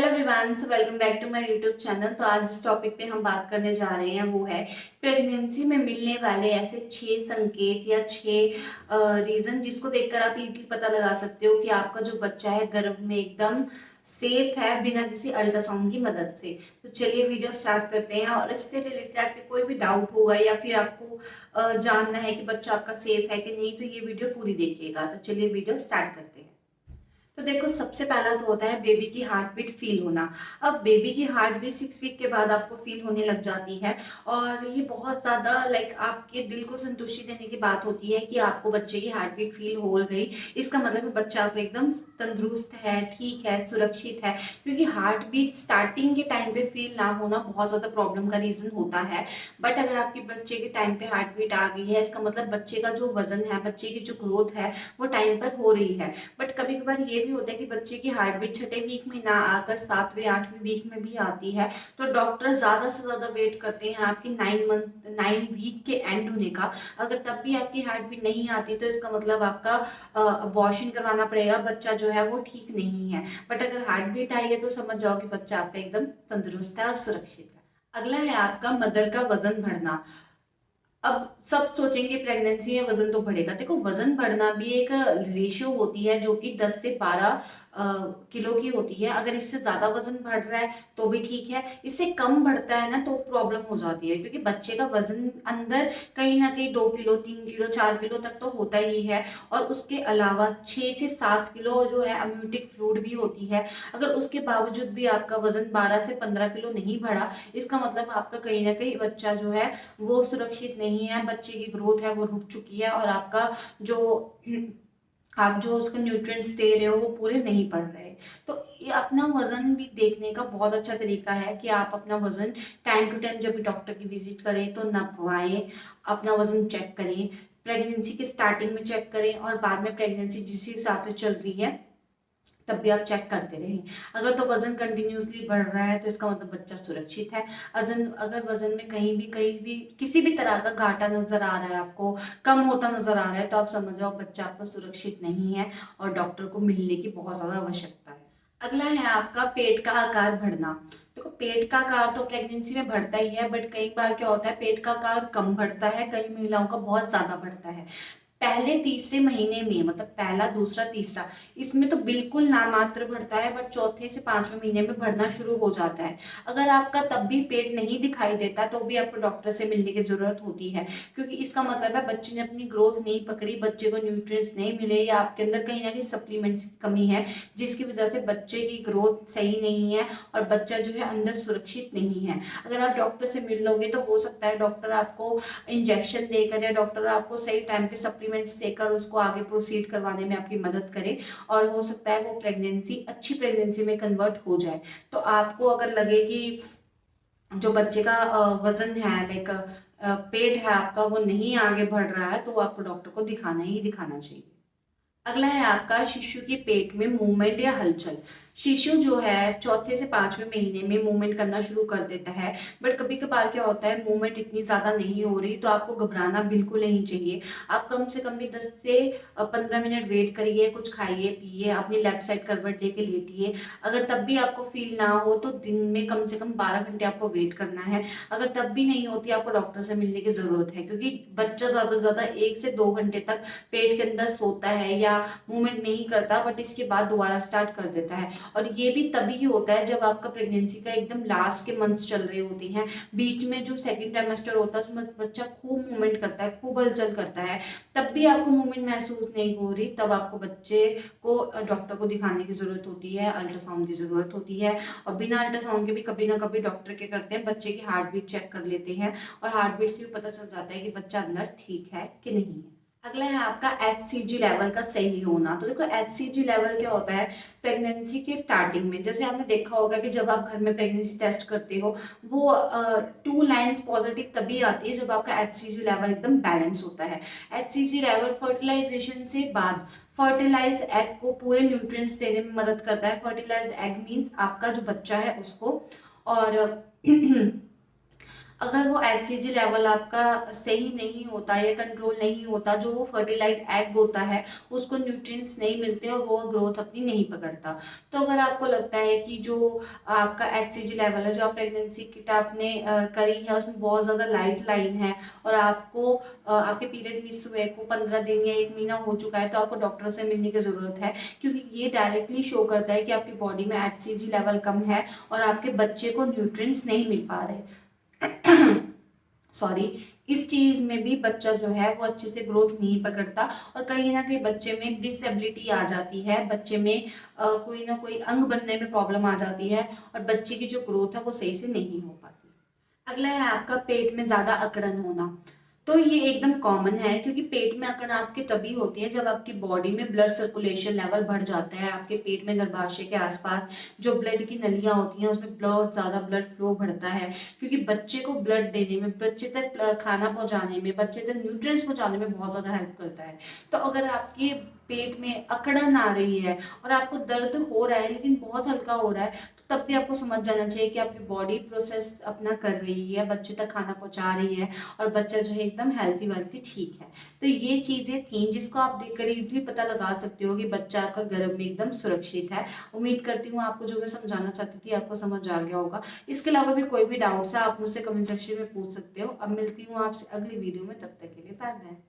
Everyone, so welcome back to my YouTube channel. तो आज जिस टॉपिक पे हम बात करने जा रहे हैं वो है प्रेगनेंसी में मिलने वाले ऐसे 6 संकेत या 6 रीजन जिसको देखकर आप इजीली पता लगा सकते हो कि आपका जो बच्चा है गर्भ में एकदम सेफ है बिना किसी अल्ट्रासाउंड की मदद से। तो चलिए वीडियो स्टार्ट करते हैं। और इससे रिलेटेड आपके कोई भी डाउट होगा या फिर आपको जानना है कि बच्चा आपका सेफ है कि नहीं, तो ये वीडियो पूरी देखिएगा। तो चलिए वीडियो स्टार्ट करते हैं। तो देखो, सबसे पहला तो होता है बेबी की हार्ट बीट फील होना। अब बेबी की हार्ट बीट 6 वीक के बाद आपको फील होने लग जाती है और ये बहुत ज्यादा आपके दिल को संतुष्टि देने की बात होती है कि आपको बच्चे की हार्ट बीट फील हो गई। इसका मतलब है बच्चा आपको एकदम तंदुरुस्त है, ठीक है, सुरक्षित है। क्योंकि हार्ट बीट स्टार्टिंग के टाइम पे फील ना होना बहुत ज्यादा प्रॉब्लम का रीजन होता है। बट अगर आपके बच्चे के टाइम पे हार्ट बीट आ गई है, इसका मतलब बच्चे का जो वजन है, बच्चे की जो ग्रोथ है वो टाइम पर हो रही है। बट कभी कभार ये भी होता है कि बच्चे की हार्ट बीट छठे वीक में ना आकर 7वें 8वें वीक में भी आती है। तो डॉक्टर ज्यादा से ज्यादा वेट करते हैं आपकी 9 वीक के एंड होने का। अगर तब भी आपकी हार्ट बीट नहीं आती तो इसका मतलब आपका अबॉर्शन करवाना पड़ेगा, बच्चा जो है वो ठीक नहीं है। बट अगर हार्ट बीट आई है तो समझ जाओ कि बच्चा आपका एकदम तंदुरुस्त है और सुरक्षित है। अगला है आपका मदर का वजन बढ़ना। अब सब सोचेंगे प्रेगनेंसी है वजन तो बढ़ेगा। देखो, वजन बढ़ना भी एक रेशियो होती है जो कि 10 से 12 किलो की होती है। अगर इससे ज्यादा वजन बढ़ रहा है तो भी ठीक है, इससे कम बढ़ता है ना तो प्रॉब्लम हो जाती है। क्योंकि बच्चे का वजन अंदर कहीं ना कहीं 2 किलो 3 किलो 4 किलो तक तो होता ही है। और उसके अलावा 6 से 7 किलो जो है अम्यूटिक फ्लूइड भी होती है। अगर उसके बावजूद भी आपका वजन 12 से 15 किलो नहीं बढ़ा, इसका मतलब आपका कहीं ना कहीं बच्चा जो है वो सुरक्षित नहीं है, बच्चे की ग्रोथ है वो रुक चुकी है और आपका जो आप जो उसको न्यूट्रिएंट्स दे रहे हो वो पूरे नहीं पड़ रहे। तो ये अपना वजन भी देखने का बहुत अच्छा तरीका है कि आप अपना वजन टाइम टू टाइम जब भी डॉक्टर की विजिट करें तो नपवाएं, अपना वजन चेक करें। प्रेगनेंसी के स्टार्टिंग में चेक करें और बाद में प्रेगनेंसी जिस हिसाब से चल रही है तब भी आप चेक करते रहें। अगर तो वजन कंटिन्यूसली बढ़ रहा है तो इसका मतलब बच्चा सुरक्षित है। अगर वजन में कहीं भी किसी भी तरह का घाटा नजर आ रहा है, आपको कम होता नजर आ रहा है, तो आप समझ जाओ बच्चा आपका सुरक्षित नहीं है और डॉक्टर को मिलने की बहुत ज्यादा आवश्यकता है। अगला है आपका पेट का आकार बढ़ना। देखो, पेट का आकार तो प्रेगनेंसी में बढ़ता ही है, बट कई बार क्या होता है पेट का आकार कम बढ़ता है, कई महिलाओं का बहुत ज्यादा बढ़ता है। पहले तीसरे महीने में, मतलब पहला दूसरा तीसरा, इसमें तो बिल्कुल नामात्र बढ़ता है, बट चौथे से 5वें महीने में बढ़ना शुरू हो जाता है। अगर आपका तब भी पेट नहीं दिखाई देता तो भी आपको डॉक्टर से मिलने की जरूरत होती है। क्योंकि इसका मतलब है बच्चे ने अपनी ग्रोथ नहीं पकड़ी, बच्चे को न्यूट्रिएंट्स नहीं मिले या आपके अंदर कहीं ना कहीं सप्लीमेंट्स की कमी है, जिसकी वजह से बच्चे की ग्रोथ सही नहीं है और बच्चा जो है अंदर सुरक्षित नहीं है। अगर आप डॉक्टर से मिल लोगे तो हो सकता है डॉक्टर आपको इंजेक्शन देकर या डॉक्टर आपको सही टाइम पे सप्लीमेंट्स देकर उसको आगे प्रोसीड करवाने में आपकी मदद करे और हो सकता है वो प्रेगनेंसी अच्छी प्रेगनेंसी में कन्वर्ट हो जाए। तो आपको अगर लगे कि जो बच्चे का वजन है, पेट है आपका, वो नहीं आगे बढ़ रहा है, तो आपको डॉक्टर को दिखाना ही दिखाना चाहिए। अगला है आपका शिशु के पेट में मूवमेंट या हलचल। शिशु जो है चौथे से 5वें महीने में मूवमेंट करना शुरू कर देता है। बट कभी कभार क्या होता है मूवमेंट इतनी ज्यादा नहीं हो रही तो आपको घबराना बिल्कुल नहीं चाहिए। आप कम से कम भी 10 से 15 मिनट वेट करिए, कुछ खाइए पिए, अपनी लेफ्ट साइड करवट लेके लेटिए। अगर तब भी आपको फील ना हो तो दिन में कम से कम 12 घंटे आपको वेट करना है। अगर तब भी नहीं होती आपको डॉक्टर से मिलने की जरूरत है। क्योंकि बच्चा ज्यादा से ज्यादा 1 से 2 घंटे तक पेट के अंदर सोता है या मूवमेंट नहीं करता, बट इसके बाद दोबारा स्टार्ट कर देता है। और ये भी तभी होता है जब आपका प्रेगनेंसी का एकदम लास्ट के मंथ्स चल रहे होते हैं। बीच में जो सेकंड ट्राइमेस्टर होता है उसमें बच्चा खूब मूवमेंट करता है, खूब हलचल करता है, तब भी आपको मूवमेंट महसूस नहीं हो रही, तब आपको बच्चे को डॉक्टर को दिखाने की जरूरत होती है, अल्ट्रासाउंड की जरूरत होती है। और बिना अल्ट्रासाउंड के भी कभी ना कभी डॉक्टर क्या करते हैं बच्चे की हार्ट बीट चेक कर लेते हैं और हार्ट बीट से भी पता चल जाता है कि बच्चा अंदर ठीक है कि नहीं है। अगला है आपका HCG लेवल का सही होना। तो देखो, HCG लेवल क्या होता है प्रेगनेंसी के स्टार्टिंग में, जैसे आपने देखा होगा कि जब आप घर में प्रेगनेंसी टेस्ट करते हो वो 2 लाइंस पॉजिटिव तभी आती है जब आपका HCG लेवल एकदम बैलेंस होता है। HCG लेवल फर्टिलाइजेशन से बाद फर्टिलाइज एग को पूरे न्यूट्रिएंट्स देने में मदद करता है। फर्टिलाइज एग मीन्स आपका जो बच्चा है उसको। और अगर वो एचसीजी लेवल आपका सही नहीं होता या कंट्रोल नहीं होता, जो वो फर्टिलाइज्ड एग होता है उसको न्यूट्रिएंट्स नहीं मिलते और वो ग्रोथ अपनी नहीं पकड़ता। तो अगर आपको लगता है कि जो आपका एचसीजी लेवल है, जो आप प्रेगनेंसी किट आपने करी है उसमें बहुत ज़्यादा लाइफ लाइन है और आपको आपके पीरियड मिस हुए को 15 दिन या 1 महीना हो चुका है, तो आपको डॉक्टर से मिलने की ज़रूरत है, क्योंकि ये डायरेक्टली शो करता है कि आपकी बॉडी में एचसीजी लेवल कम है और आपके बच्चे को न्यूट्रिएंट्स नहीं मिल पा रहे। सॉरी, इस चीज में भी बच्चा जो है वो अच्छे से ग्रोथ नहीं पकड़ता और कहीं ना कहीं बच्चे में डिसेबिलिटी आ जाती है, बच्चे में कोई ना कोई अंग बनने में प्रॉब्लम आ जाती है और बच्चे की जो ग्रोथ है वो सही से नहीं हो पाती। अगला है आपका पेट में ज्यादा अकड़न होना। तो ये एकदम कॉमन है, क्योंकि पेट में अकड़न आपके तभी होती है जब आपकी बॉडी में ब्लड सर्कुलेशन लेवल बढ़ जाता है। आपके पेट में गर्भाशय के आसपास जो ब्लड की नलियां होती हैं उसमें बहुत ज्यादा ब्लड फ्लो बढ़ता है, क्योंकि बच्चे को ब्लड देने में, बच्चे तक खाना पहुंचाने में, बच्चे तक न्यूट्रिएंट्स पहुंचाने में बहुत ज्यादा हेल्प करता है। तो अगर आपके पेट में अकड़न आ रही है और आपको दर्द हो रहा है लेकिन बहुत हल्का हो रहा है, तो तब भी आपको समझ जाना चाहिए कि आपकी बॉडी प्रोसेस अपना कर रही है, बच्चे तक खाना पहुंचा रही है और बच्चा जो है एकदम हेल्थी वेल्थी ठीक है। तो ये चीजें थी जिसको आप देखकर इजीली पता लगा सकते हो कि बच्चा आपका गर्भ में एकदम सुरक्षित है। उम्मीद करती हूँ आपको जो मैं समझाना चाहती थी आपको समझ आ गया होगा। इसके अलावा भी कोई भी डाउट्स है आप मुझसे कमेंट सेक्शन में पूछ सकते हो। अब मिलती हूँ आपसे अगली वीडियो में, तब तक के लिए बाय बाय।